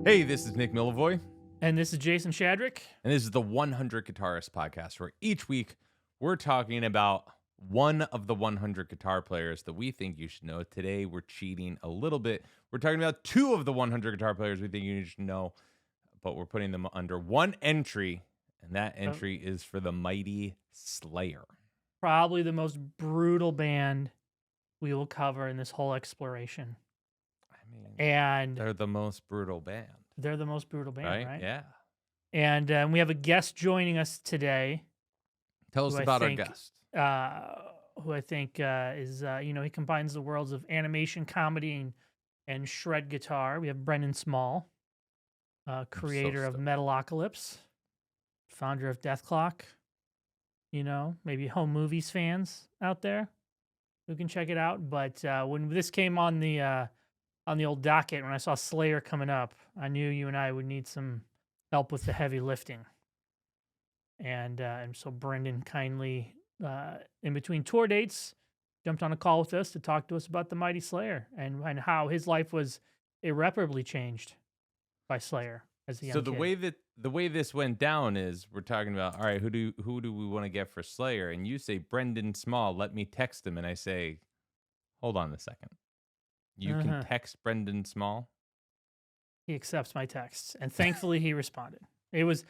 Hey, this is Nick Millivoy, And this is Jason Shadrick. and this is the 100 Guitarist podcast, where each week we're talking about one of the 100 guitar players that we think you should know. Today we're cheating a little bit. We're talking about two of the 100 guitar players we think you should know, but we're putting them under one entry, and that entry is for the mighty Slayer. Probably the most brutal band we will cover in this whole exploration. I mean, And they're the most brutal band, they're the most brutal band, right? Yeah. And we have a guest joining us today. Tell us who I about think, our guest. Who I think is, he combines the worlds of animation, comedy, and shred guitar. We have Brendon Small, creator of Metalocalypse, founder of Death Clock. Maybe home movies fans out there who can check it out. But when this came on the old docket, when I saw Slayer coming up, I knew you and I would need some help with the heavy lifting. And so Brendon kindly, in between tour dates, jumped on a call with us to talk to us about the mighty Slayer and how his life was irreparably changed by Slayer as a young kid. The way this went down is we're talking about, all right, who do we want to get for Slayer? And you say Brendon Small, let me text him. And I say, hold on a second. You can text Brendon Small? He accepts my texts. And thankfully he responded. It was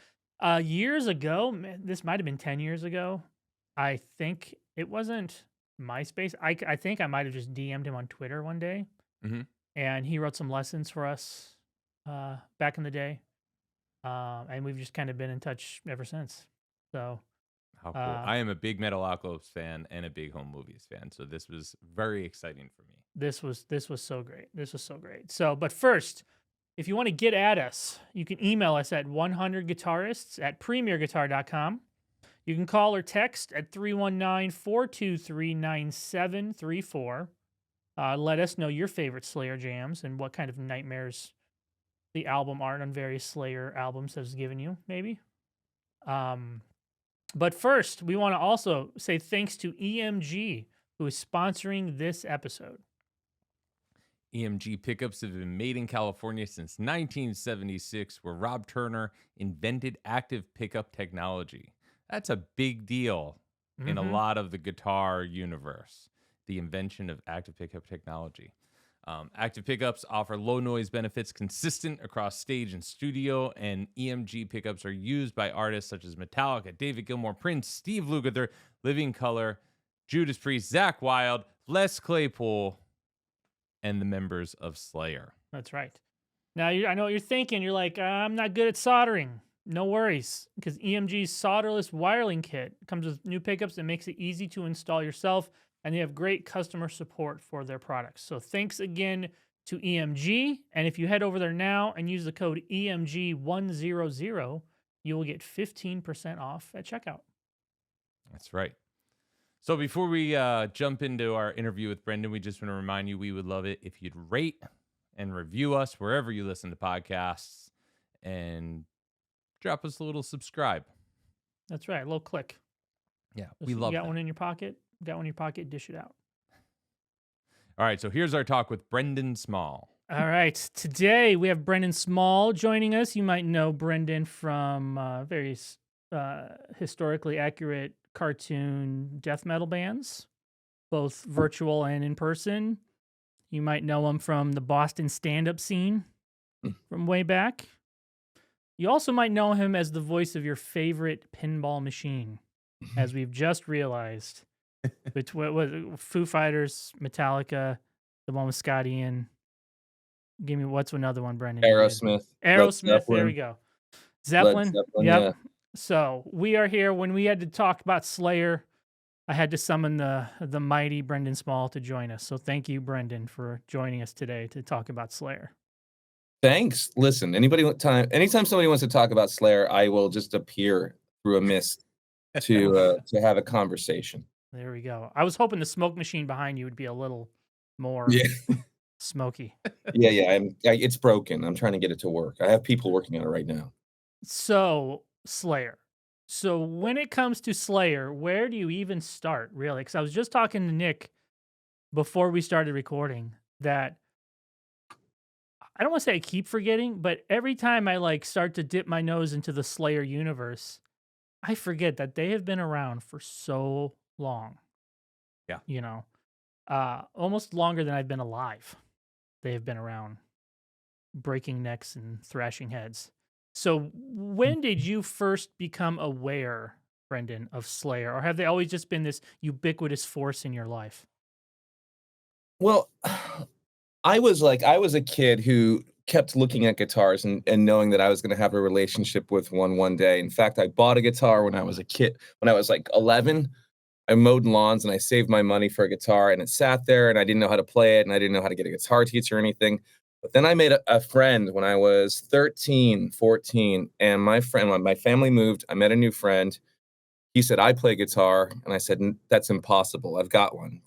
years ago. This might have been 10 years ago. I think it wasn't MySpace. I think I might have just DM'd him on Twitter one day. Mm-hmm. And he wrote some lessons for us back in the day. And we've just kind of been in touch ever since. So, how cool! I am a big Metalocalypse fan and a big home movies fan, so this was very exciting for me. This was so great. This was so great. So, but first, if you want to get at us, you can email us at 100guitarists@premierguitar.com. You can call or text at 319-423-9734. Let us know your favorite Slayer jams and what kind of nightmares the album art on various Slayer albums has given you, maybe. But first, we want to also say thanks to EMG, who is sponsoring this episode. EMG pickups have been made in California since 1976, where Rob Turner invented active pickup technology. That's a big deal in a lot of the guitar universe, the invention of active pickup technology. Active pickups offer low noise benefits consistent across stage and studio, and EMG pickups are used by artists such as Metallica, David Gilmour, Prince, Steve Lukather, Living Colour, Judas Priest, Zakk Wylde, Les Claypool, and the members of Slayer. That's right. Now, I know what you're thinking. You're like, I'm not good at soldering. No worries, because EMG's solderless wiring kit comes with new pickups that makes it easy to install yourself, and they have great customer support for their products. So thanks again to EMG. And if you head over there now and use the code EMG100, you will get 15% off at checkout. That's right. So before we jump into our interview with Brendon, we just want to remind you we would love it if you'd rate and review us wherever you listen to podcasts and drop us a little subscribe. That's right. A little click. Yeah, we love it. You got one in your pocket? Got one in your pocket, dish it out. All right, so here's our talk with Brendon Small. All right, today we have Brendon Small joining us. You might know Brendon from various historically accurate cartoon death metal bands, both virtual and in person. You might know him from the Boston stand-up scene from way back. You also might know him as the voice of your favorite pinball machine, as we've just realized. Between Foo Fighters, Metallica, the one with Scott Ian. Give me what's another one, Brendon? Aerosmith. There we go. Zeppelin. Yep. Yeah. So we are here. When we had to talk about Slayer, I had to summon the mighty Brendon Small to join us. So thank you, Brendon, for joining us today to talk about Slayer. Thanks. Listen, anytime somebody wants to talk about Slayer, I will just appear through a mist to have a conversation. There we go. I was hoping the smoke machine behind you would be a little more smoky. Yeah. It's broken. I'm trying to get it to work. I have people working on it right now. So, Slayer. So when it comes to Slayer, where do you even start, really? Because I was just talking to Nick before we started recording that I don't want to say I keep forgetting, but every time I like start to dip my nose into the Slayer universe, I forget that they have been around for so long. Yeah. You know, almost longer than I've been alive. They have been around, breaking necks and thrashing heads. So, when did you first become aware, Brendon, of Slayer, or have they always just been this ubiquitous force in your life? Well, I was a kid who kept looking at guitars and knowing that I was gonna have a relationship with one day. In fact, I bought a guitar when I was a kid. When I was, like, 11, I mowed lawns and I saved my money for a guitar, and it sat there, and I didn't know how to play it, and I didn't know how to get a guitar teacher or anything. But then I made a friend when I was 13, 14, and my friend when my family moved, I met a new friend. He said, "I play guitar." And I said, "That's impossible. I've got one.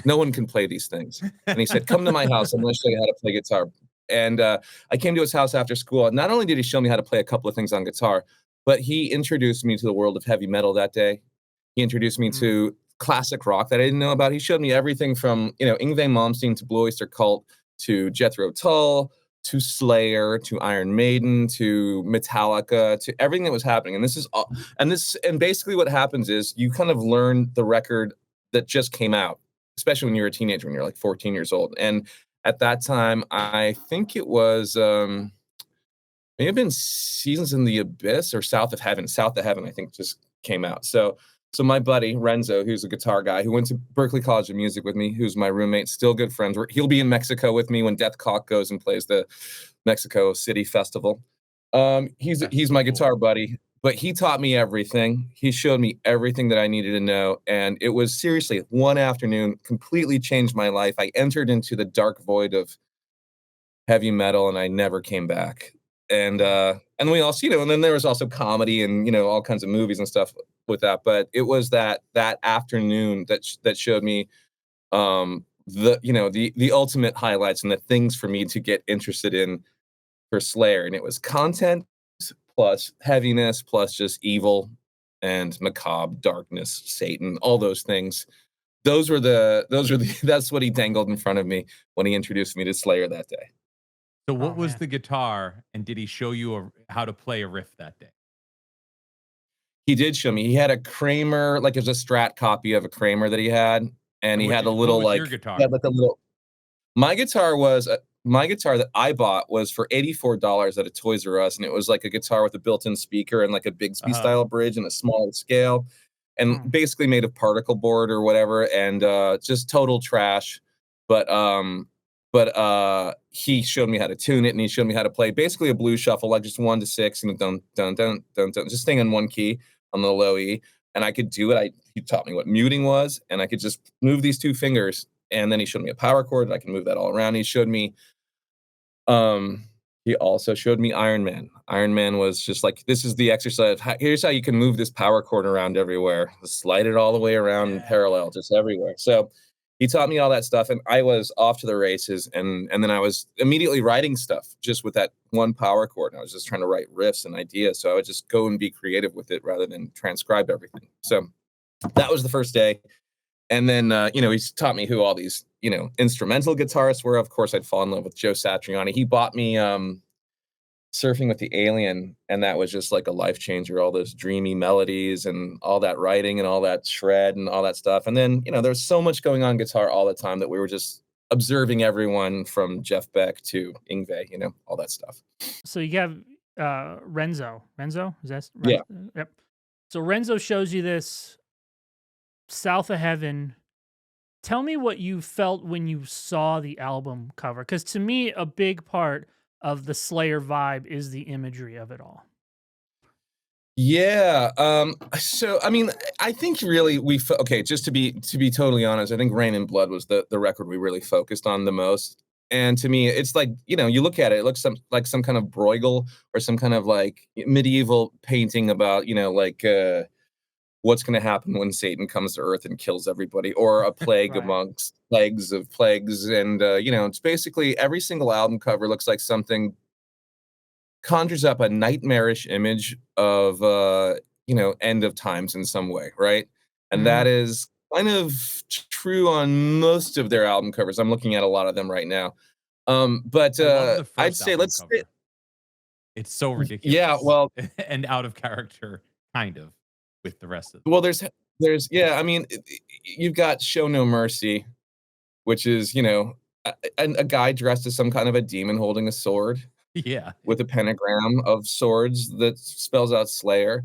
No one can play these things." And he said, "Come to my house. I'm gonna show you how to play guitar." And I came to his house after school. And not only did he show me how to play a couple of things on guitar, but he introduced me to the world of heavy metal that day. He introduced me Mm, to classic rock that I didn't know about. He showed me everything from, Yngwie Malmsteen to Blue Oyster Cult to Jethro Tull to Slayer to Iron Maiden to Metallica to everything that was happening. And this is all, and basically what happens is you kind of learn the record that just came out, especially when you're a teenager, when you're like 14 years old. And at that time, I think it was may have been Seasons in the Abyss or South of Heaven. South of Heaven, I think, just came out. So my buddy Renzo, who's a guitar guy who went to Berklee College of Music with me, who's my roommate, still good friends. He'll be in Mexico with me when Death Cock goes and plays the Mexico City Festival. He's That's my cool. guitar buddy, but he taught me everything. He showed me everything that I needed to know, and it was seriously one afternoon completely changed my life. I entered into the dark void of heavy metal and I never came back. mm, And we also, and then there was also comedy and all kinds of movies and stuff with that. But it was that afternoon that showed me the ultimate highlights and the things for me to get interested in for Slayer. And it was content plus heaviness plus just evil and macabre darkness, Satan, all those things. Those were the that's what he dangled in front of me when he introduced me to Slayer that day. So oh what was man. the guitar, and did he show you how to play a riff that day? He did show me. He had a Kramer, like, it was a Strat copy of a Kramer that he had, and And he had a what little, was your like he guitar? had, like, a little my guitar that I bought was for $84 at a Toys R Us, and it was like a guitar with a built-in speaker and, like, a Bigsby Uh-huh. style bridge and a smaller scale, and Mm, basically made of particle board or whatever, and, just total trash, but, he showed me how to tune it, and he showed me how to play basically a blues shuffle, like, just 1 to 6, and dun, dun, dun, dun, dun, just staying in 1 key on the low E, and I could do it. He taught me what muting was, and I could just move these 2 fingers, and then he showed me a power chord, and I can move that all around. Um, he also showed me Iron Man. Iron Man was just like, "This is the exercise. Here's how you can move this power chord around everywhere. Just slide it all the way around in Yeah. parallel, just everywhere." So he taught me all that stuff, and I was off to the races. And then I was immediately writing stuff just with that one power chord. And I was just trying to write riffs and ideas. So I would just go and be creative with it rather than transcribe everything. So that was the first day. And then, he's taught me who all these, instrumental guitarists were. Of course, I'd fall in love with Joe Satriani. He bought me Surfing with the Alien, and that was just like a life changer. All those dreamy melodies and all that writing and all that shred and all that stuff. And then, there's so much going on guitar all the time that we were just observing everyone from Jeff Beck to Yngwie, all that stuff. so you have Renzo. Renzo? Is that right? Yeah. Yep. So Renzo shows you this South of Heaven. Tell me what you felt when you saw the album cover, because to me, a big part of the Slayer vibe is the imagery of it all. Yeah. So I mean, I think really okay. Just to be totally honest, I think Rain and Blood was the record we really focused on the most. And to me, it's like you look at it, it looks like some kind of Bruegel or some kind of like medieval painting about like what's going to happen when Satan comes to Earth and kills everybody, or a plague Right. amongst plagues of plagues. And it's basically every single album cover looks like something conjures up a nightmarish image of end of times in some way, right? And that Mhm. is kind of true on most of their album covers. I'm looking at a lot of them right now. But I love the I'd first say album let's say, cover. It's so yeah, ridiculous well, and out of character, kind of, with the rest of well, there's yeah, I mean, you've got Show No Mercy, which is, a guy dressed as some kind of a demon holding a sword Yeah. with a pentagram of swords that spells out Slayer.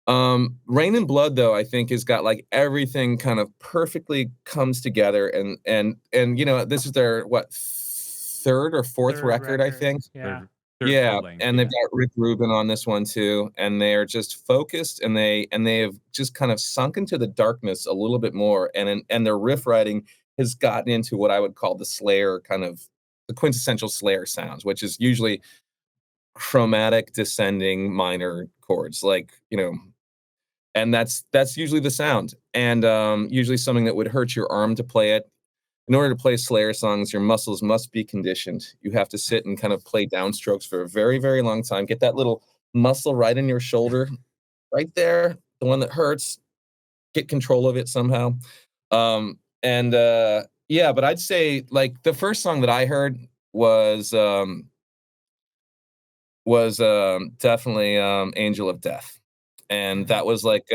Rain and Blood, though, I think has got like everything kind of perfectly comes together, and this is their third or fourth Third record, I record. think. Yeah. Third Yeah, full length, and they've yeah. got Rick Rubin on this one too, and they're just focused, and they have just kind of sunk into the darkness a little bit more, and their riff writing has gotten into what I would call the Slayer kind of the quintessential Slayer sounds, which is usually chromatic descending minor chords, and that's usually the sound, and usually something that would hurt your arm to play it. In order to play Slayer songs, your muscles must be conditioned. You have to sit and kind of play downstrokes for a very, very long time. Get that little muscle right in your shoulder, right there, the one that hurts. Get control of it somehow. And yeah, but I'd say like the first song that I heard was definitely Angel of Death. And Mhm. that was like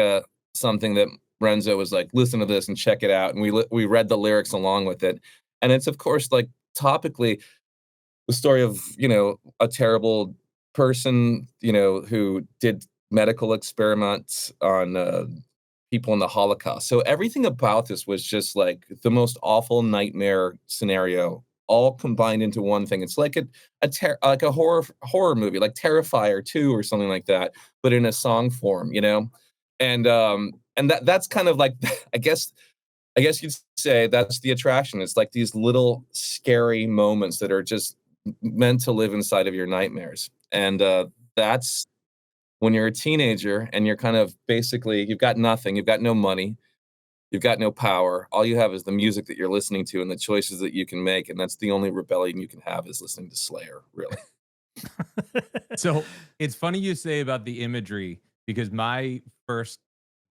something that Renzo was like, listen to this and check it out. And we read the lyrics along with it. And it's, of course, like topically the story of, a terrible person, who did medical experiments on people in the Holocaust. So everything about this was just like the most awful nightmare scenario all combined into one thing. It's like like a horror movie, like Terrifier 2 or something like that, but in a song form, and that's kind of like I guess you'd say that's the attraction. It's like these little scary moments that are just meant to live inside of your nightmares. And that's when you're a teenager and you're kind of basically you've got nothing, you've got no money, you've got no power. All you have is the music that you're listening to and the choices that you can make, and that's the only rebellion you can have is listening to Slayer, really. So it's funny you say about the imagery because my first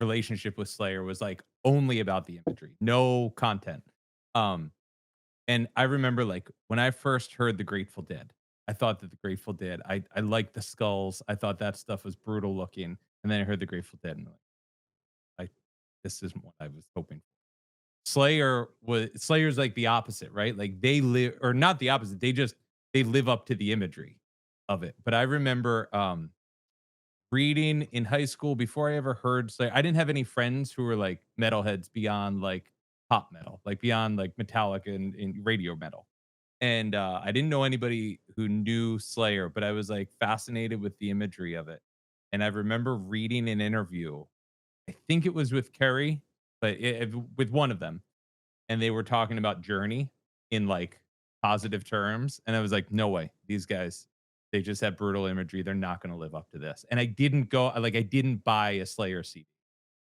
relationship with Slayer was like only about the imagery, no content. Um, and I remember like when I first heard the Grateful Dead, I thought that the Grateful Dead, I liked the skulls. I thought that stuff was brutal looking. And then I heard the Grateful Dead and like, this isn't what I was hoping for. Slayer's like the opposite, right? Like they live or not the opposite. They live up to the imagery of it. But I remember reading in high school before I ever heard Slayer. I didn't have any friends who were like metalheads beyond like pop metal, like beyond like Metallica and radio metal. And I didn't know anybody who knew Slayer, but I was like fascinated with the imagery of it. And I remember reading an interview. I think it was with Kerry, but with one of them, and they were talking about Journey in like positive terms, and I was like, no way, these guys, they just have brutal imagery. They're not going to live up to this. And I didn't buy a Slayer CD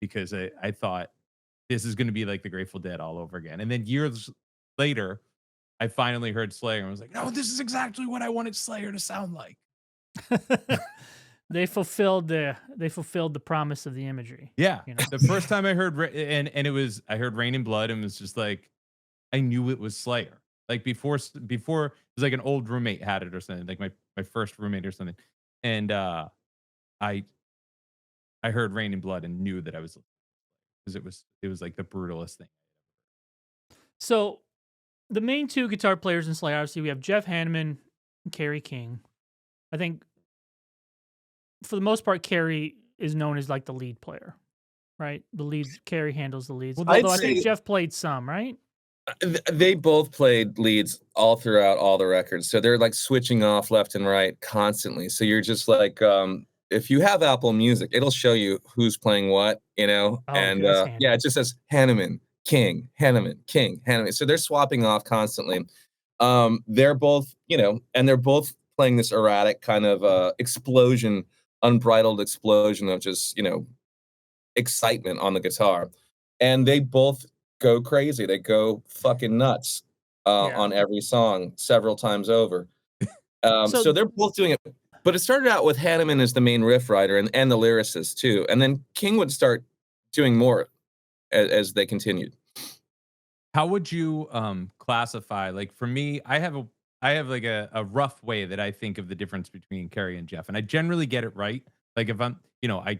because I thought this is going to be like the Grateful Dead all over again. And then years later, I finally heard Slayer and was like, no, this is exactly what I wanted Slayer to sound like. They fulfilled the promise of the imagery. Yeah. You know. The first time I heard, I heard Rain and Blood and was just like, I knew it was Slayer. Like before it was like an old roommate had it or something, like my first roommate or something. And I I heard Rain and Blood and knew that I was because it was like the brutalest thing. So the main two guitar players in Slayer, obviously, we have Jeff Hanneman and Kerry King. I think for the most part, Kerry is known as like the lead player, right? Kerry handles the leads. Well, Although I I'd think say Jeff played some, right? they both played leads all throughout all the records. So they're like switching off left and right constantly. So you're just like, if you have Apple Music, it'll show you who's playing what, Oh, okay, and that's yeah, handy. it just says Hanneman, King, Hanneman, King, Hanneman. So they're swapping off constantly. They're both, and they're both playing this erratic kind of explosion, unbridled explosion of just, excitement on the guitar. And they both go crazy. They go fucking nuts Yeah. on every song several times over. So So they're both doing it. But it started out with Hanneman as the main riff writer and the lyricist too. And then King would start doing more as they continued. How would you classify? Like for me, I have like a rough way that I think of the difference between Kerry and Jeff, and I generally get it right. Like if I'm, I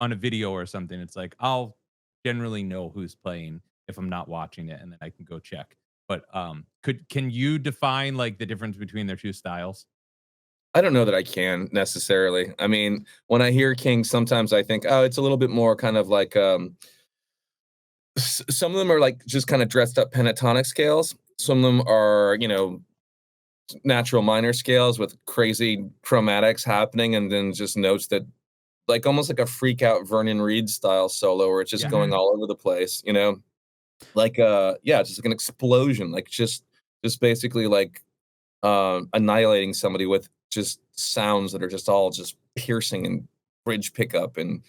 on a video or something, it's like I'll generally know who's playing if I'm not watching it, and then I can go check. But can you define like the difference between their two styles? I don't know that I can necessarily. I mean, when I hear King, sometimes I think, oh, it's a little bit more kind of like some of them are like just kind of dressed up pentatonic scales. Some of them are, natural minor scales with crazy chromatics happening, and then just notes that like almost like a freak out Vernon Reid style solo where it's just Yeah. going all over the place, like yeah, just like an explosion, like just basically like annihilating somebody with just sounds that are just all just piercing and bridge pickup and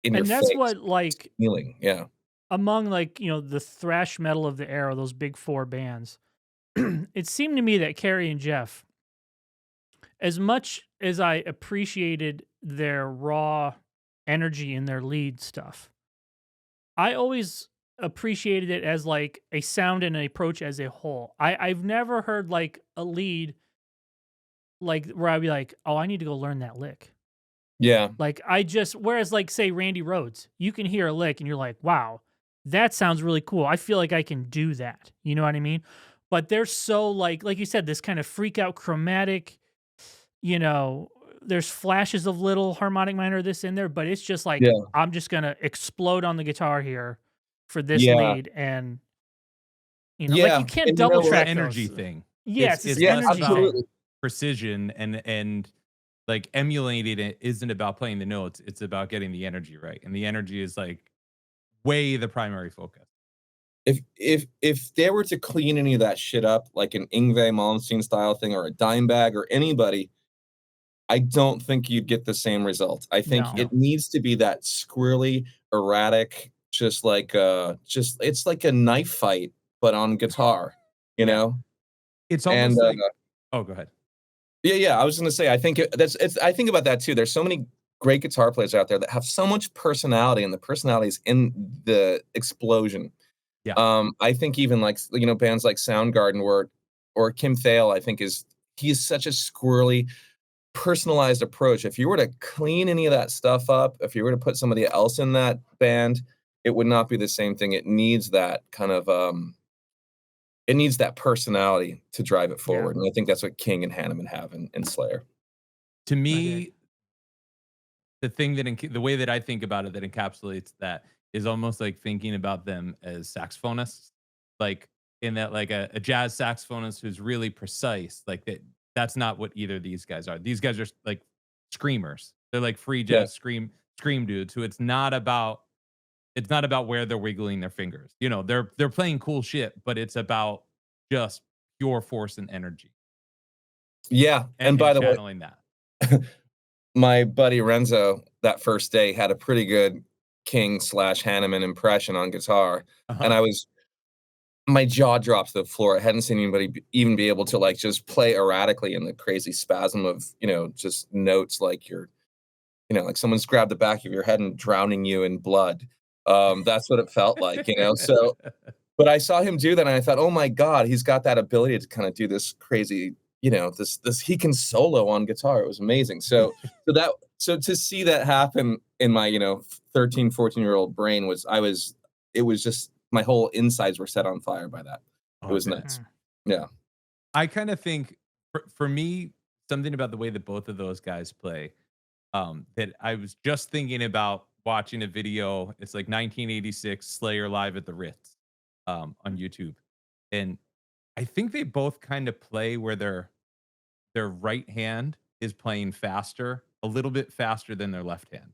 in your And that's face what, like, feeling. Yeah. among, like, the thrash metal of the era, those big 4 bands, it seemed to me that Kerry and Jeff, as much as I appreciated their raw energy in their lead stuff, I always appreciated it as, like, a sound and an approach as a whole. I've never heard, like, a lead, like, where I'd be like, "Oh, I need to go learn that lick." Yeah. Like, whereas, like, say, Randy Rhoads, you can hear a lick and you're like, "Wow, that sounds really cool. I feel like I can do that." You know what I mean? But they're so, like you said, this kind of freak out chromatic, there's flashes of little harmonic minor this in there, but it's just like, Yeah. I'm just gonna explode on the guitar here for this Yeah. lead, and, like, Yeah. you can't And you know double It's the what? track energy those. thing. Yes, it's the It's less energy about thing. Absolutely. precision and like emulating it isn't about playing the notes. It's about getting the energy right, and the energy is like way the primary focus. If they were to clean any of that shit up, like an Yngwie Malmsteen style thing or a Dimebag or anybody, I don't think you'd get the same result. I think No. it needs to be that squirrely, erratic, just like just it's like a knife fight, but on guitar, you Yeah. know? It's And almost like oh, go ahead. yeah, I was gonna say, I think I think about that too. There's so many great guitar players out there that have so much personality, and the personality is in the explosion. Yeah. I think even like bands like Soundgarden or Kim Thale, I think he's such a squirrely, personalized approach. If you were to clean any of that stuff up, if you were to put somebody else in that band, it would not be the same thing. It needs that kind of it needs that personality to drive it Yeah, forward. And I think that's what King and Hanneman have in Slayer. To agreed. me, the thing that the way that I think about it that encapsulates that is almost like thinking about them as saxophonists, like in that like a jazz saxophonist who's really precise. Like that's not what either of these guys are. These guys are like screamers. They're like free Yeah. jazz scream dudes who it's not about where they're wiggling their fingers. They're playing cool shit, but it's about just pure force and energy Yeah. and, And and by the way, channeling that. my buddy Renzo that first day had a pretty good King/Hanneman impression on guitar. And Uh-huh. my jaw dropped to the floor. I hadn't seen anybody even be able to like just play erratically in the crazy spasm of, just notes like like someone's grabbed the back of your head and drowning you in blood. That's what it felt like. So, but I saw him do that and I thought, oh my God, he's got that ability to kind of do this crazy, this he can solo on guitar. It was amazing. So to see that happen in my, 13, 14-year-old brain it was just my whole insides were set on fire by that. Oh, It I was bet. nuts. Yeah. I kind of think for me, something about the way that both of those guys play, that I was just thinking about watching a video. It's like 1986 Slayer live at the Ritz, on YouTube, and I think they both kind of play where their right hand is playing faster, a little bit faster than their left hand,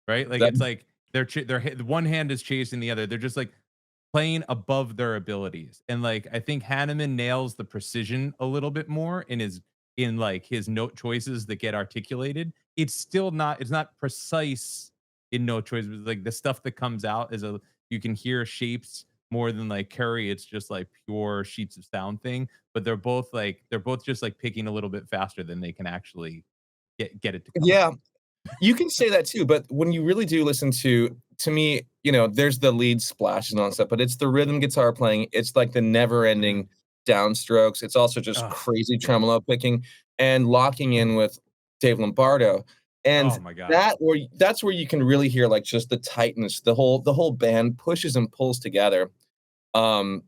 right? Like That it's like one hand is chasing the other. They're just like playing above their abilities. And like I think Hanneman nails the precision a little bit more in like his note choices that get articulated. It's not precise in note choices. Like the stuff that comes out you can hear shapes more than like Kerry. It's just like pure sheets of sound thing. But they're both just like picking a little bit faster than they can actually get it to come out. Yeah, you can say that too, but when you really do listen to me, there's the lead splashes and all that stuff, but it's the rhythm guitar playing. It's like the Mhm. never-ending downstrokes. It's also just Oh, crazy tremolo picking and locking in with Dave Lombardo. And oh my God. that's where you can really hear like just the tightness. The whole band pushes and pulls together. Um,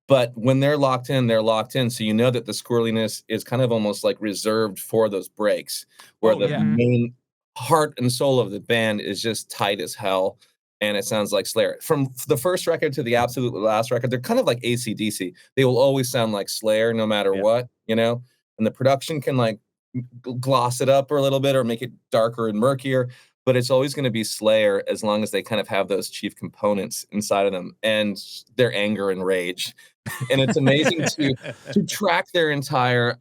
but when they're locked in, they're locked in. So you know that the squirreliness is kind of almost like reserved for those breaks, where Oh the yeah. Mhm. main heart and soul of the band is just tight as hell. And it sounds like Slayer. From the first record to the absolute last record, they're kind of like AC/DC. They will always sound like Slayer no matter Yeah. what, you know? And the production can like gloss it up a little bit or make it darker and murkier, but it's always going to be Slayer as long as they kind of have those chief components inside of them and their anger and rage. And it's amazing to track their entire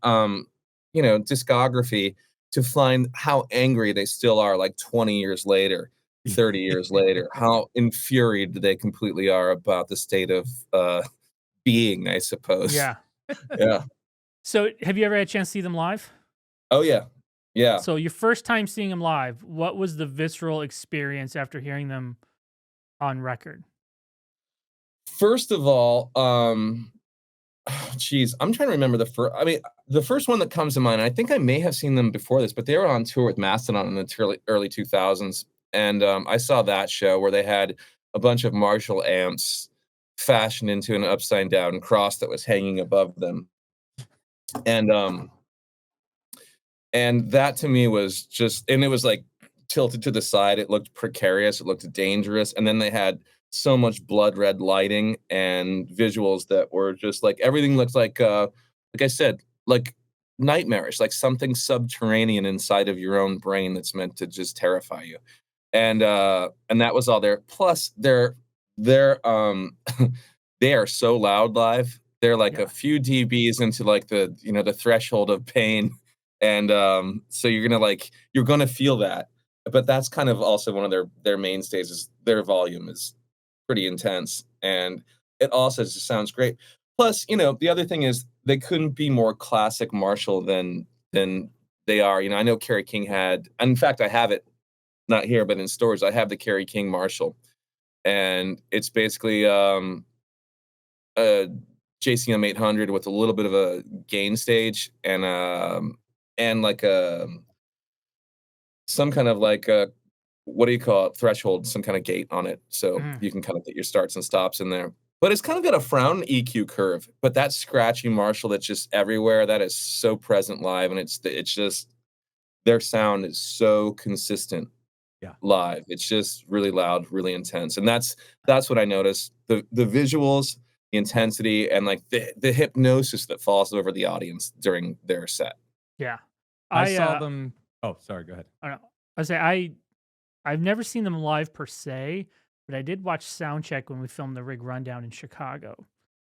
discography to find how angry they still are like 20 years later, 30 years later, how infuriated they completely are about the state of being, I suppose. Yeah. Yeah. So, have you ever had a chance to see them live? Oh yeah. Yeah. So, your first time seeing them live, what was the visceral experience after hearing them on record? First of all, geez, I'm trying to remember the first one that comes to mind, I think I may have seen them before this, but they were on tour with Mastodon in the early 2000s, and, I saw that show where they had a bunch of Marshall amps fashioned into an upside down cross that was hanging above them, and, that to me was just and it was, like, tilted to the side, it looked precarious, it looked dangerous, and then they had so much blood red lighting and visuals that were just, like everything looked like I said, like, nightmarish, like something subterranean inside of your own brain that's meant to just terrify you, and that was all there. Plus, they're they are so loud live, they're, like, a Yeah. few dBs into, like, the threshold of pain, and, so you're gonna feel that, but that's kind of also one of their mainstays is their volume is pretty intense, and it also just sounds great. Plus, the other thing is they couldn't be more classic Marshall than they are. I know Kerry King had in fact, I have it, not here, but in stores, I have the Kerry King Marshall, and it's basically, a JCM 800 with a little bit of a gain stage and like some kind of like a what do you call it? Threshold, some kind of gate on it, so Mhm. you can kind of put your starts and stops in there. But it's kind of got a frown EQ curve, but that scratchy Marshall that's just everywhere, that is so present live, and it's just their sound is so consistent Yeah. live. It's just really loud, really intense, and that's what I noticed. The visuals, the intensity, and, like, the hypnosis that falls over the audience during their set. Yeah. I I, saw uh, them. Oh, sorry. Go ahead. I don't know. I've never seen them live per se, but I did watch Soundcheck when we filmed the Rig Rundown in Chicago,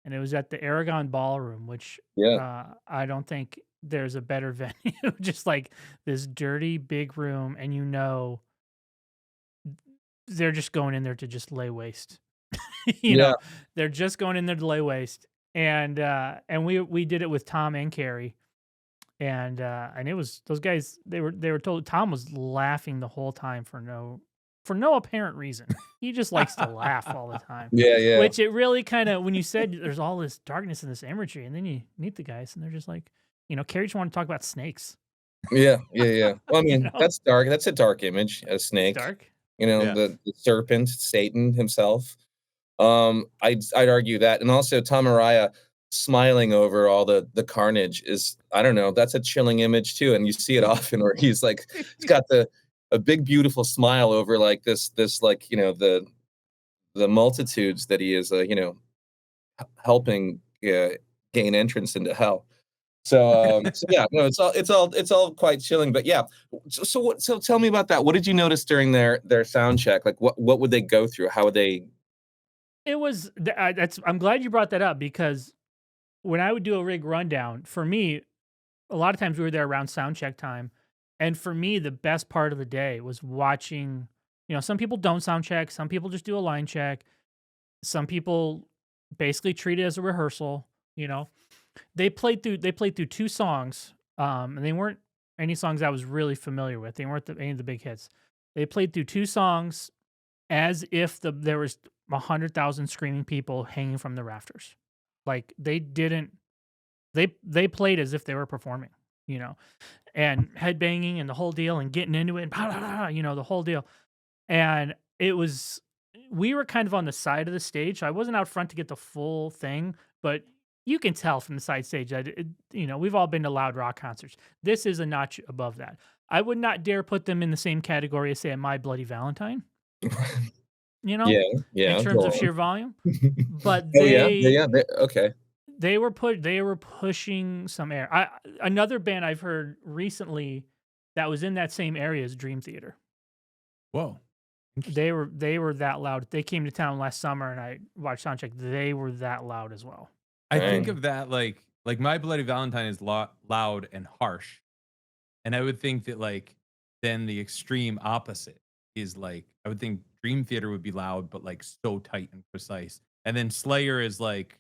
and it was at the Aragon Ballroom, which, Yeah. I don't think there's a better venue, just, like, this dirty big room, and they're just going in there to just lay waste. You Yeah. know, they're just going in there to lay waste, and we did it with Tom and Kerry, and it was those guys, they were told Tom was laughing the whole time for no apparent reason. He just likes to laugh all the time, Yeah, yeah. which it really kinda when you said there's all this darkness in this imagery, and then you meet the guys, and they're just like, Kerry just wanted to talk about snakes, Yeah, yeah, yeah. Well, I you mean, know? that's dark. That's a dark image, a It's snake, dark. Yeah. the serpent, Satan himself. I'd argue that, and also Tom Araya smiling over all the carnage is, I don't know, that's a chilling image too, and you see it often where he's got a big beautiful smile over like this like, the multitudes that he is, helping, gain entrance into hell. So yeah, no, it's all quite chilling, but yeah. So tell me about that. What did you notice during their sound check? Like what would they go through? How would they It was that's I'm glad you brought that up because when I would do a rig rundown, for me, a lot of times we were there around sound check time. And for me, the best part of the day was watching, some people don't sound check, some people just do a line check, some people basically treat it as a rehearsal, you know. They played through two songs, and they weren't any songs I was really familiar with. They weren't any of the big hits. They played through two songs as if there was 100,000 screaming people hanging from the rafters. Like they didn't. They played as if they were performing, and headbanging and the whole deal and getting into it and the whole deal. And we were kind of on the side of the stage. So I wasn't out front to get the full thing, but you can tell from the side stage that we've all been to loud rock concerts. This is a notch above that. I would not dare put them in the same category as, say, a My Bloody Valentine. Yeah, in terms go of on. sheer volume, but Oh yeah, okay. they were pushing some air. Another band I've heard recently that was in that same area is Dream Theater. Whoa. They were that loud. They came to town last summer and I watched soundcheck. They were that loud as well. I think of that like My Bloody Valentine is loud and harsh. And I would think that like then the extreme opposite is like I would think Dream Theater would be loud but like so tight and precise. And then Slayer is like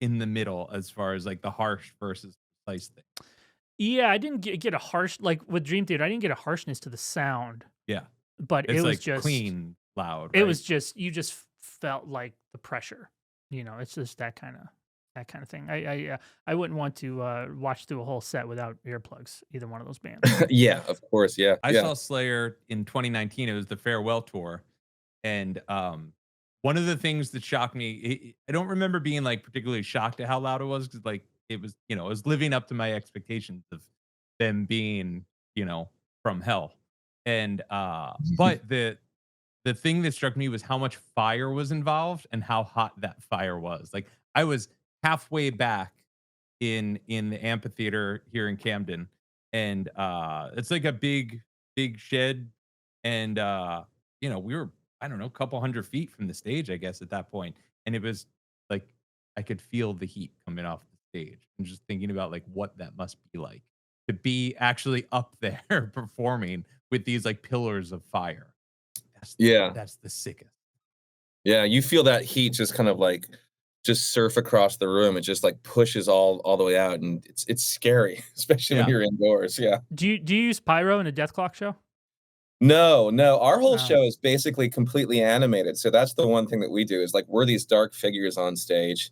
in the middle as far as like the harsh versus precise thing. Yeah, I didn't get a harsh like with Dream Theater. I didn't get a harshness to the sound. Yeah. But It's it was like just clean loud. It right? was just you just felt like the pressure. It's just that kind of thing. I wouldn't want to watch through a whole set without earplugs. Either one of those bands. Yeah, of course. Yeah, I saw Slayer in 2019. It was the farewell tour, and one of the things that shocked me, I don't remember being like particularly shocked at how loud it was because like it was, it was living up to my expectations of them being, from hell, and but the thing that struck me was how much fire was involved and how hot that fire was. Like I was halfway back in the amphitheater here in Camden, and it's like a big shed, and we were, I don't know, a couple hundred feet from the stage, I guess, at that point, and it was like I could feel the heat coming off the stage, and just thinking about like what that must be like to be actually up there performing with these like pillars of fire. That's the sickest. Yeah, you feel that heat just kind of like just surf across the room. It just like pushes all the way out, and it's scary, especially when you're indoors. Yeah. Do you use pyro in a Death Clock show? No, our whole show is basically completely animated. So that's the one thing that we do is like we're these dark figures on stage.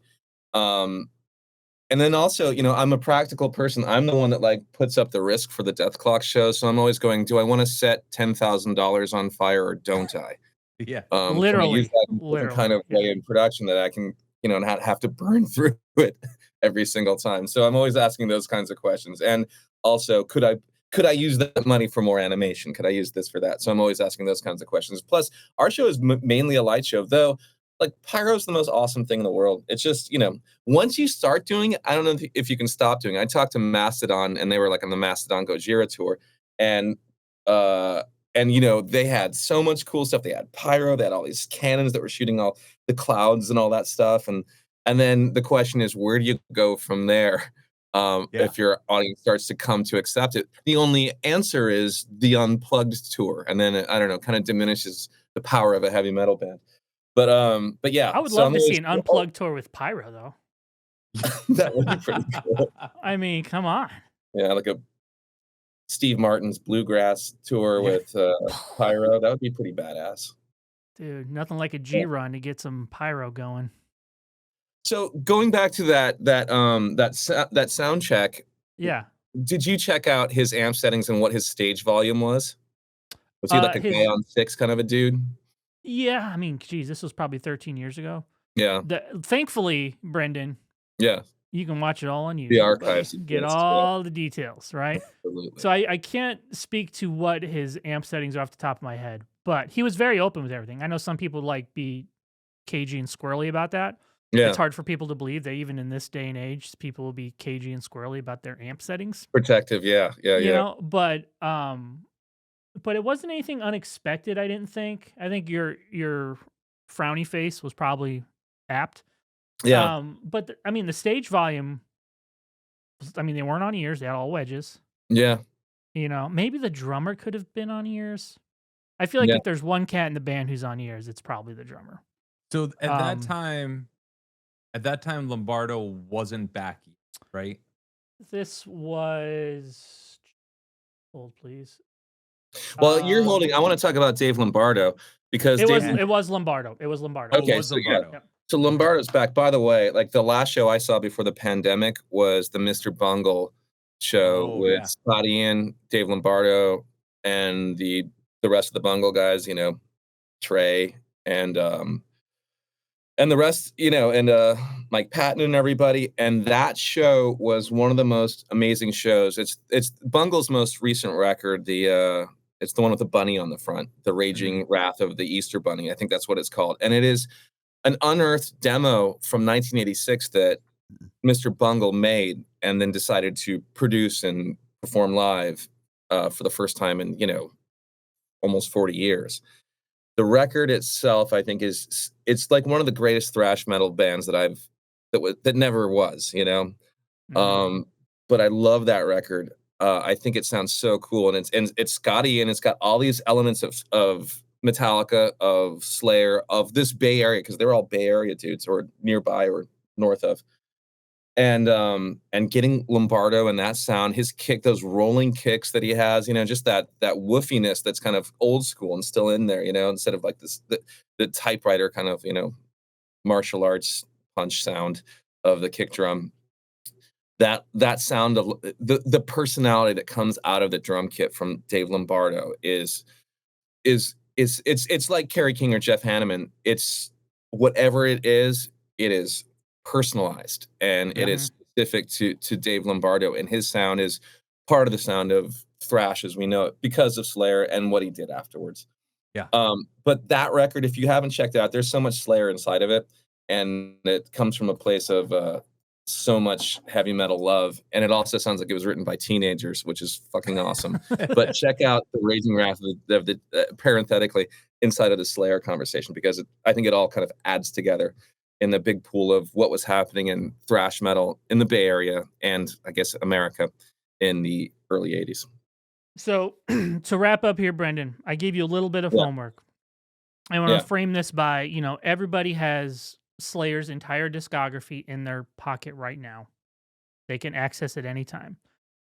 And then also, I'm a practical person. I'm the one that like puts up the risk for the Death Clock show. So I'm always going, do I want to set $10,000 on fire or don't I? Yeah. Literally. Can I use that in kind of way in production that I can, not have to burn through it every single time. So I'm always asking those kinds of questions. And also, could I use that money for more animation? Could I use this for that? So I'm always asking those kinds of questions. Plus, our show is mainly a light show, though. Like pyro is the most awesome thing in the world. It's just, once you start doing it, I don't know if you can stop doing it. I talked to Mastodon, and they were like on the Mastodon Gojira tour, and they had so much cool stuff. They had pyro, they had all these cannons that were shooting all the clouds and all that stuff. And then the question is, where do you go from there? If your audience starts to come to accept it, the only answer is the Unplugged tour, and then I don't know, kind of diminishes the power of a heavy metal band. But yeah, I would love to see an Unplugged tour with pyro, though. That would be pretty cool. I mean, come on. Yeah, like a Steve Martin's bluegrass tour with pyro. That would be pretty badass. Dude, nothing like a G run to get some pyro going. So going back to that sound check. Yeah. Did you check out his amp settings and what his stage volume was? Was he like a guy on six kind of a dude? Yeah, I mean, geez, this was probably 13 years ago. Yeah. Thankfully, Brendon. Yeah. You can watch it all on YouTube. The archives. Get all the details, right? Absolutely. So I can't speak to what his amp settings are off the top of my head, but he was very open with everything. I know some people like be cagey and squirrely about that. Yeah. It's hard for people to believe that even in this day and age, people will be cagey and squirrely about their amp settings. Protective, yeah. But it wasn't anything unexpected, I didn't think. I think your frowny face was probably apt. Yeah. But the stage volume, they weren't on ears. They had all wedges. Yeah. Maybe the drummer could have been on ears. I feel like if there's one cat in the band who's on ears, it's probably the drummer. So at that time, Lombardo wasn't back yet, right? This was, hold please. Well, you're holding. I want to talk about Dave Lombardo because it was Lombardo. It was Lombardo. Okay, Lombardo. So Lombardo's back. By the way, like the last show I saw before the pandemic was the Mr. Bungle show with Scott Ian, Dave Lombardo, and the rest of the Bungle guys, Trey and the rest, and Mike Patton and everybody. And that show was one of the most amazing shows. It's Bungle's most recent record. It's the one with the bunny on the front, the Raging Wrath of the Easter Bunny. I think that's what it's called. And it is an unearthed demo from 1986 that Mr. Bungle made and then decided to produce and perform live for the first time in, almost 40 years. The record itself, I think, it's like one of the greatest thrash metal bands that never was, but I love that record. I think it sounds so cool, and it's Scotty, and it's got all these elements of Metallica, of Slayer, of this Bay Area, because they're all Bay Area dudes or nearby or north of. And getting Lombardo and that sound, his kick, those rolling kicks that he has, just that woofiness that's kind of old school and still in there, instead of like the typewriter kind of, martial arts punch sound of the kick drum. That sound of the personality that comes out of the drum kit from Dave Lombardo is it's like Kerry King or Jeff Hanneman. It's whatever it is personalized, and it is specific to Dave Lombardo, and his sound is part of the sound of thrash as we know it because of Slayer and what he did afterwards. Yeah. But that record, if you haven't checked it out, there's so much Slayer inside of it, and it comes from a place of so much heavy metal love, and it also sounds like it was written by teenagers, which is fucking awesome. But check out the Raging Wrath of the parenthetically inside of the Slayer conversation, because I think it all kind of adds together in the big pool of what was happening in thrash metal in the Bay Area and I guess America in the early 80s. So to wrap up here, Brendon, I gave you a little bit of homework. I want to frame this by, everybody has Slayer's entire discography in their pocket right now. They can access it anytime.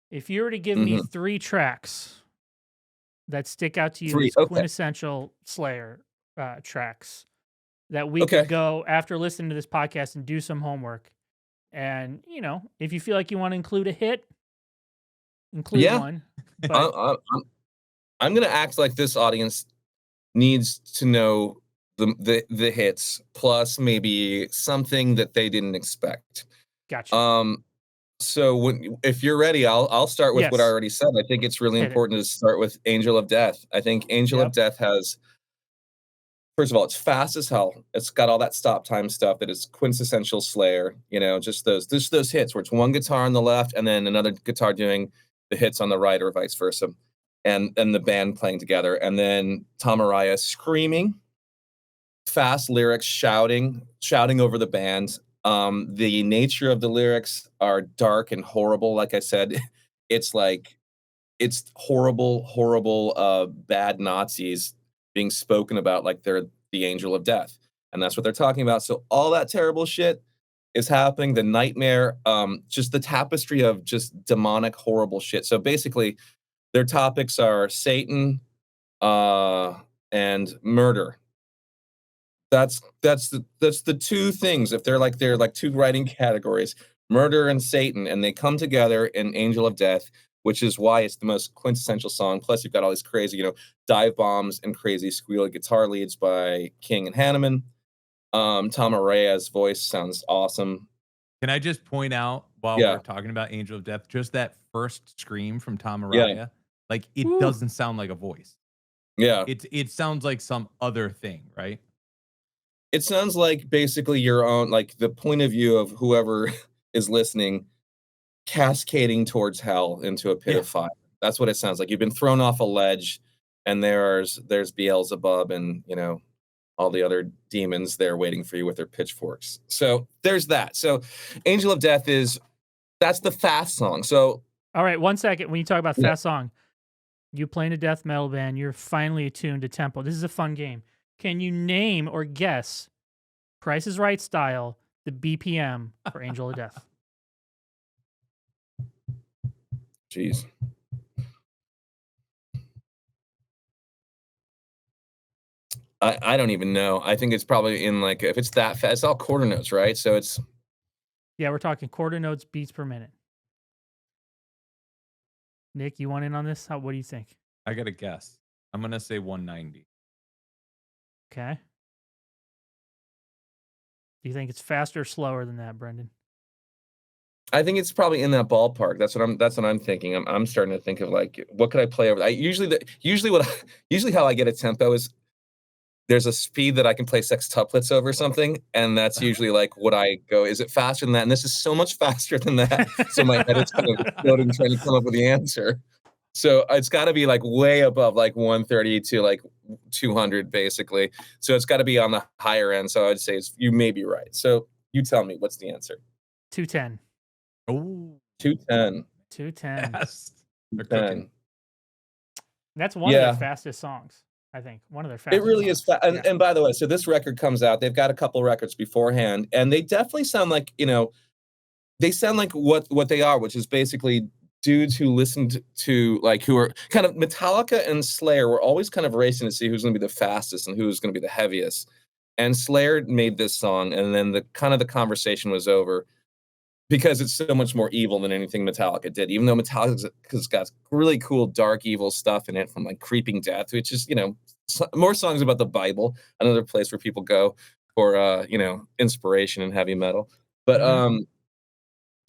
If you were to give me 3 tracks that stick out to you as quintessential Slayer tracks that we could go after listening to this podcast and do some homework. And, if you feel like you want to include a hit, include one. But I'm going to act like this audience needs to know the hits, plus maybe something that they didn't expect. Gotcha. So if you're ready, I'll start with what I already said. I think it's really important to start with Angel of Death. I think Angel of Death has, first of all, it's fast as hell. It's got all that stop time stuff that is quintessential Slayer. Just those hits where it's one guitar on the left and then another guitar doing the hits on the right or vice versa, and the band playing together, and then Tom Araya screaming, fast lyrics, shouting over the band. The nature of the lyrics are dark and horrible. Like I said, it's horrible, bad Nazis being spoken about like they're the angel of death. And that's what they're talking about. So all that terrible shit is happening. The nightmare, just the tapestry of just demonic, horrible shit. So basically, their topics are Satan and murder. That's the two things. If they're like 2 writing categories, murder and Satan, and they come together in Angel of Death, which is why it's the most quintessential song. Plus, you've got all these crazy, dive bombs and crazy squealy guitar leads by King and Hanneman. Tom Araya's voice sounds awesome. Can I just point out while we're talking about Angel of Death, just that first scream from Tom Araya, like it doesn't sound like a voice. Yeah, it sounds like some other thing, right? It sounds like basically your own, like the point of view of whoever is listening, cascading towards hell into a pit of fire. That's what it sounds like. You've been thrown off a ledge, and there's Beelzebub and all the other demons there waiting for you with their pitchforks. So there's that. So Angel of Death that's the fast song. So all right, 1 second. When you talk about fast song, you playing a death metal band, you're finally attuned to tempo. This is a fun game. Can you name or guess, Price is Right style, the BPM for Angel of Death? I don't even know. I think it's probably in like, if it's that fast, it's all quarter notes, right? So it's, Yeah, we're talking quarter notes, beats per minute. Nick, you want in on this? What do you think? I got to guess. I'm going to say 190. Okay. Do you think it's faster or slower than that, Brendon? I think it's probably in that ballpark. That's what I'm thinking. I'm starting to think of like, what could I play over? Usually how I get a tempo is there's a speed that I can play sextuplets over something, and that's usually like what I go. Is it faster than that? And this is so much faster than that. So my head is kind of exploding trying to come up with the answer. So it's got to be like way above like 130 to like 200 basically. So it's got to be on the higher end. So I'd say you may be right. So you tell me, what's the answer? 210. Oh, 210. 210. fast. They're 210. cooking. That's one of their fastest songs, I think. One of their fastest It really songs. is. And by the way, so this record comes out. They've got a couple records beforehand, and they definitely sound like, they sound like what they are, which is basically dudes who listened to like, who are kind of Metallica and Slayer were always kind of racing to see who's going to be the fastest and who's going to be the heaviest. And Slayer made this song, and then the conversation was over because it's so much more evil than anything Metallica did. Even though Metallica's got really cool dark evil stuff in it, from like Creeping Death, which is more songs about the Bible, another place where people go for inspiration in heavy metal. But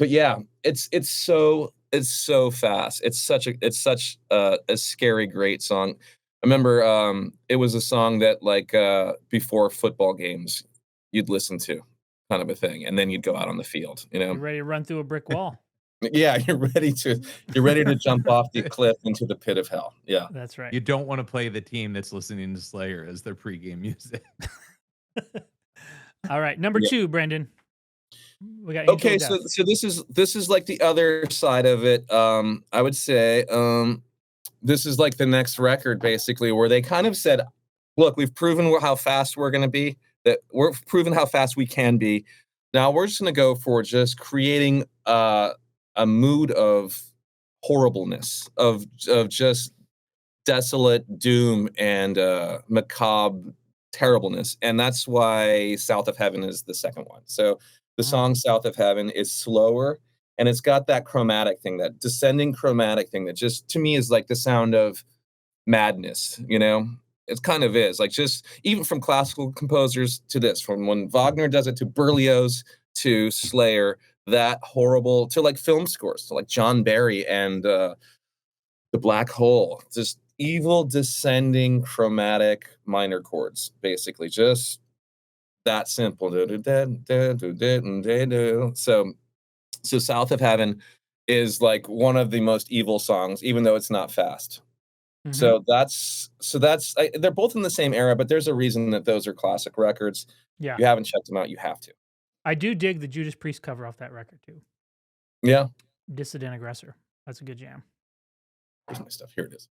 yeah, it's so fast. It's such a scary, great song. I remember it was a song that like before football games you'd listen to, kind of a thing, and then you'd go out on the field. You're ready to run through a brick wall. Yeah, you're ready to jump off the cliff into the pit of hell. Yeah, that's right. You don't want to play the team that's listening to Slayer as their pregame music. All right, number 2, Brendon. We got okay. So this is like the other side of it. I would say this is like the next record, basically, where they kind of said, "Look, we've proven how fast we're going to be. That we're proven how fast we can be. Now we're just going to go for just creating a mood of horribleness, of just desolate doom and macabre terribleness." And that's why South of Heaven is the second one. So the song South of Heaven is slower, and it's got that chromatic thing, that descending chromatic thing that just, to me, is like the sound of madness. It kind of is like, just even from classical composers to this, from when Wagner does it to Berlioz to Slayer, that horrible, to like film scores, to like John Barry and The Black Hole, just evil descending chromatic minor chords, basically, just that simple. So South of Heaven is like one of the most evil songs, even though it's not fast. So that's they're both in the same era, but there's a reason that those are classic records. Yeah. If you haven't checked them out, you have to. I do dig the Judas Priest cover off that record too. Yeah. Dissident Aggressor. That's a good jam. Here's my stuff. Here it is.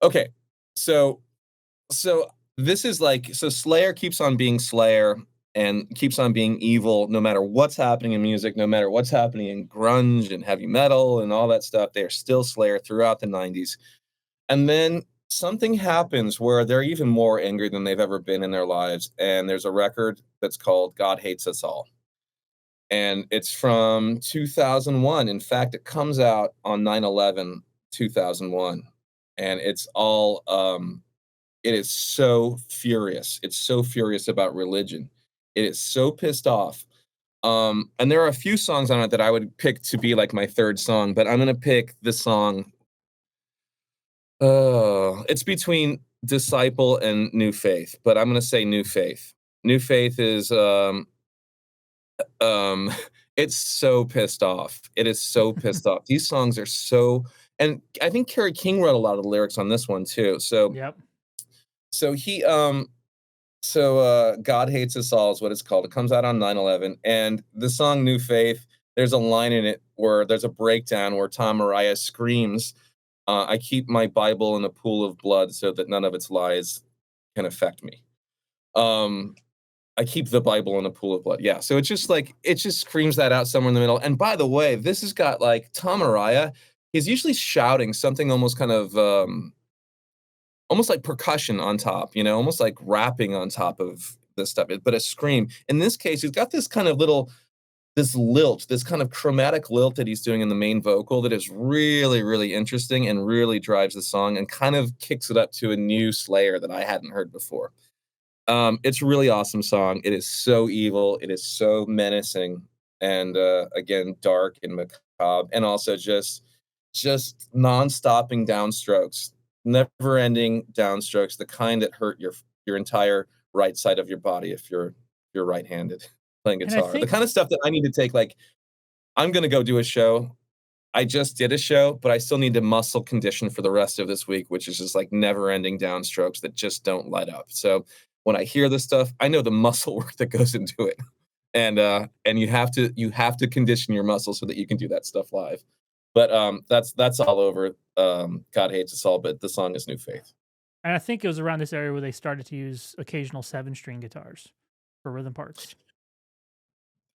Okay. So this is like, so Slayer keeps on being Slayer and keeps on being evil no matter what's happening in music, no matter what's happening in grunge and heavy metal and all that stuff. They are still Slayer throughout the 90s. And then something happens where they're even more angry than they've ever been in their lives. And there's a record that's called God Hates Us All. And it's from 2001. In fact, it comes out on 9/11/2001. And it's all, it is so furious. It's so furious about religion. It is so pissed off. And there are a few songs on it that I would pick to be like my third song, but I'm going to pick the song. It's between Disciple and New Faith, but I'm going to say New Faith. New Faith is, it's so pissed off. It is so pissed off. These songs are so, and I think Kerry King wrote a lot of the lyrics on this one too. So, yep. So he, God Hates Us All is what it's called. It comes out on 9/11, and the song New Faith, there's a line in it where there's a breakdown where Tom Araya screams, "I keep my Bible in a pool of blood so that none of its lies can affect me." I keep the Bible in a pool of blood. Yeah. So it's just like, it just screams that out somewhere in the middle. And by the way, this has got like Tom Araya, he's usually shouting something almost kind of, almost like percussion on top, you know, almost like rapping on top of this stuff, but a scream. In this case, he's got this kind of this lilt, this kind of chromatic lilt that he's doing in the main vocal that is really, really interesting and really drives the song and kind of kicks it up to a new Slayer that I hadn't heard before. It's a really awesome song. It is so evil. It is so menacing and again, dark and macabre, and also just non-stopping downstrokes, never-ending downstrokes, the kind that hurt your entire right side of your body if you're right-handed playing And I guitar. The think kind of stuff that I need to take, like, I'm gonna go do a show. I just did a show, but I still need to muscle condition for the rest of this week, which is just like never-ending downstrokes that just don't let up. So when I hear this stuff, I know the muscle work that goes into it. And you have to condition your muscles so that you can do that stuff live. But that's all over God Hates Us All, but the song is New Faith. and I think it was around this area where they started to use occasional 7-string guitars for rhythm parts.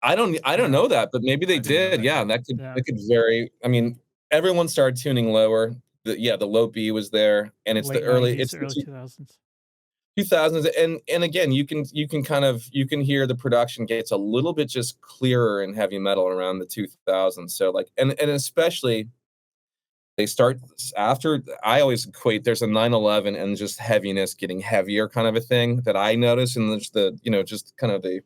I don't Yeah. know that, but maybe they I didn't know did. that. Yeah, Yeah. that could vary. I mean, everyone started tuning lower. The low B was there, and it's Late the early 90s, it's the early 2000s. 2000s, and again, you can hear the production gets a little bit just clearer in heavy metal around the 2000s. So like, and especially they start after. I always equate there's a 9/11 and just heaviness getting heavier kind of a thing that I notice, and there's just kind of the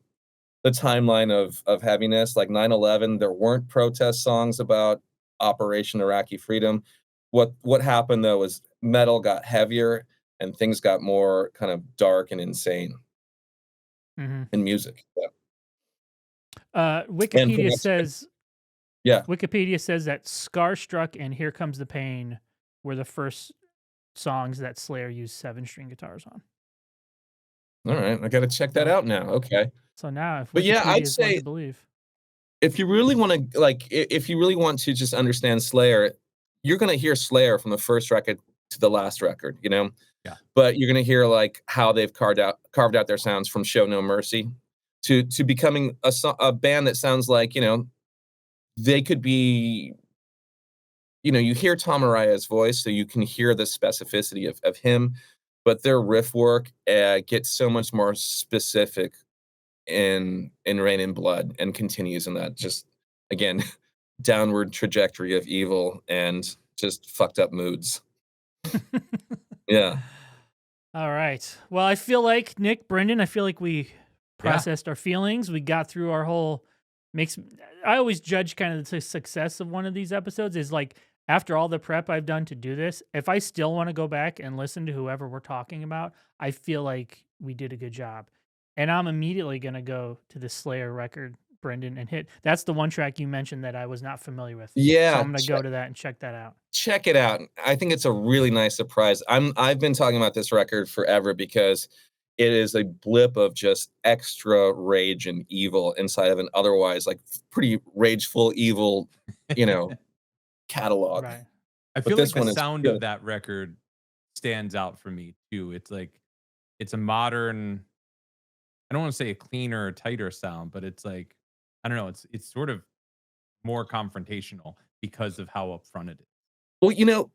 timeline of heaviness. Like 9/11, there weren't protest songs about Operation Iraqi Freedom. What happened though was metal got heavier and things got more kind of dark and insane Mm-hmm. in music. Yeah. And Wikipedia yeah. says that Scarstruck and Here Comes the Pain were the first songs that Slayer used 7-string guitars on. All right, I got to check that out now. Okay. So now, if But yeah, Wikipedia I'd is one say to believe, if you really want to if you really want to just understand Slayer, you're going to hear Slayer from the first record to the last record, you know? Yeah. But you're going to hear like how they've carved out their sounds from Show No Mercy to becoming a band that sounds like, you know, they could be, you know, you hear Tom Araya's voice, so you can hear the specificity of him, but their riff work gets so much more specific in Rain and Blood and continues in that just, again, downward trajectory of evil and just fucked up moods. Yeah. all right. Well, I feel like Brendon, I feel like we processed our feelings. We got through our whole I always judge kind of the success of one of these episodes is like after all the prep I've done to do this, if I still want to go back and listen to whoever we're talking about, I feel like we did a good job. And I'm immediately going to go to the Slayer record, Brendon, and hit. That's the one track you mentioned that I was not familiar with. Yeah. So I'm going to go to that and check that out. Check it out. I think it's a really nice surprise. I've been talking about this record forever because it is a blip of just extra rage and evil inside of an otherwise like pretty rageful, evil, you know, catalog. Right. I But feel this like one the is sound good. of that record stands out for me too. It's like it's a modern, I don't want to say a cleaner or tighter sound, but it's like, I don't know, it's sort of more confrontational because of how upfront it is. Well, you know,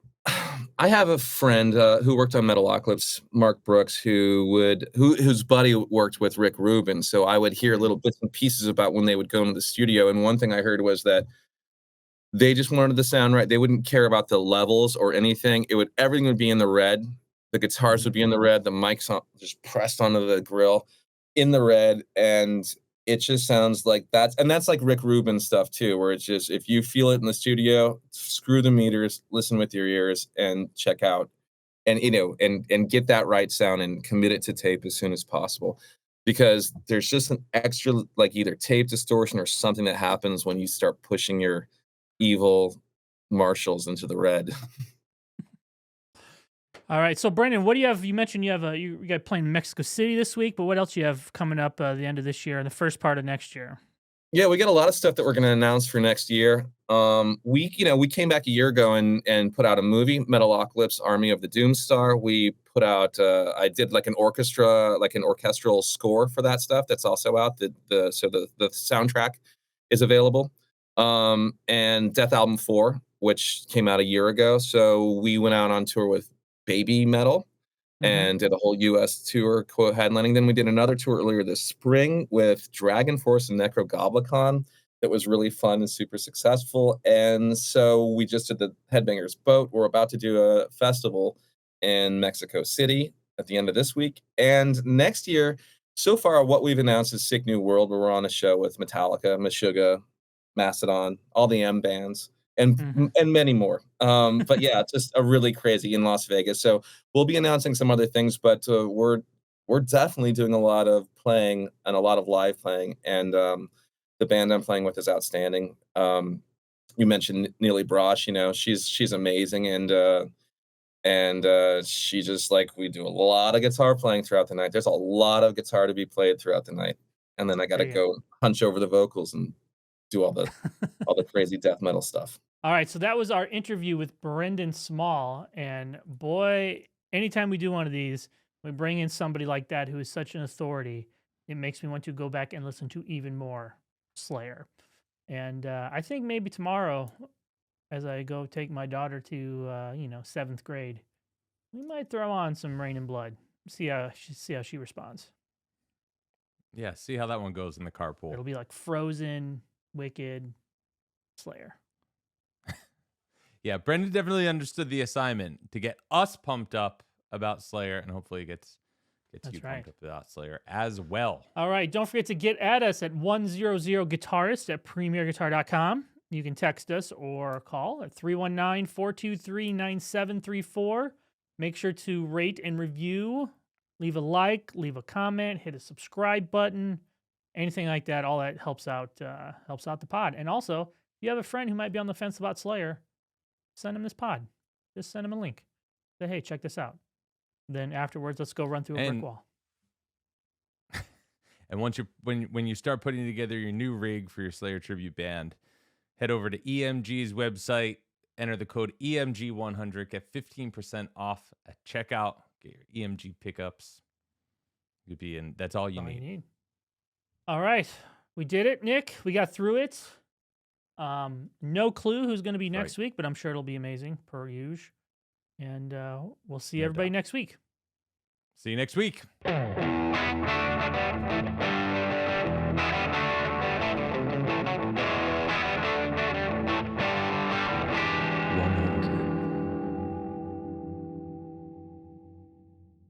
I have a friend who worked on Metalocalypse, Mark Brooks, whose buddy worked with Rick Rubin. So I would hear little bits and pieces about when they would go into the studio. And one thing I heard was that they just wanted the sound right. They wouldn't care about the levels or anything. Everything would be in the red. The guitars would be in the red. The mics just pressed onto the grill in the red, and it just sounds like that's like Rick Rubin stuff too, where it's just if you feel it in the studio, screw the meters, listen with your ears, and check out, and you know, and get that right sound and commit it to tape as soon as possible, because there's just an extra like either tape distortion or something that happens when you start pushing your evil Marshalls into the red. All right. So, Brendon, what do you have? You mentioned you have you got playing Mexico City this week, but what else you have coming up the end of this year and the first part of next year? Yeah, we got a lot of stuff that we're going to announce for next year. We came back a year ago and put out a movie, Metalocalypse, Army of the Doomstar. We put out, I did like an orchestral score for that stuff. That's also out. The soundtrack is available. And Death Album 4, which came out a year ago. So we went out on tour with Baby Metal, and did a whole US tour co-headlining. Then we did another tour earlier this spring with Dragon Force and Necrogoblicon that was really fun and super successful. And so we just did the Headbangers Boat. We're about to do a festival in Mexico City at the end of this week. And next year, so far, what we've announced is Sick New World, where we're on a show with Metallica, Meshuggah, Mastodon, all the M bands, and many more. But yeah, it's just a really crazy in Las Vegas. So we'll be announcing some other things, but we're definitely doing a lot of playing and a lot of live playing. And the band I'm playing with is outstanding. You mentioned Neely Brosh, you know, she's amazing, and she just like, we do a lot of guitar playing throughout the night. There's a lot of guitar to be played throughout the night, and then I got to go hunch over the vocals and do all the crazy death metal stuff. All right, so that was our interview with Brendon Small, and boy, anytime we do one of these, we bring in somebody like that who is such an authority, it makes me want to go back and listen to even more Slayer. And I think maybe tomorrow, as I go take my daughter to 7th grade, we might throw on some Rain and Blood. See how she responds. Yeah, see how that one goes in the carpool. It'll be like Frozen, Wicked, Slayer. Yeah, Brendon definitely understood the assignment to get us pumped up about Slayer, and hopefully gets you pumped up about Slayer as well. All right, don't forget to get at us at 100guitarist at premierguitar.com. You can text us or call at 319-423-9734. Make sure to rate and review, leave a like, leave a comment, hit a subscribe button, anything like that. All that helps out the pod. And also, if you have a friend who might be on the fence about Slayer, send them this pod. Just send them a link. Say, hey, check this out. Then afterwards, let's go run through a brick wall. And once when you start putting together your new rig for your Slayer tribute band, head over to EMG's website, enter the code EMG100, get 15% off at checkout, get your EMG pickups. You'll be in. That's all you need. All right, we did it, Nick. We got through it. No clue who's going to be next week, but I'm sure it'll be amazing per usual. And we'll see everybody next week. See you next week.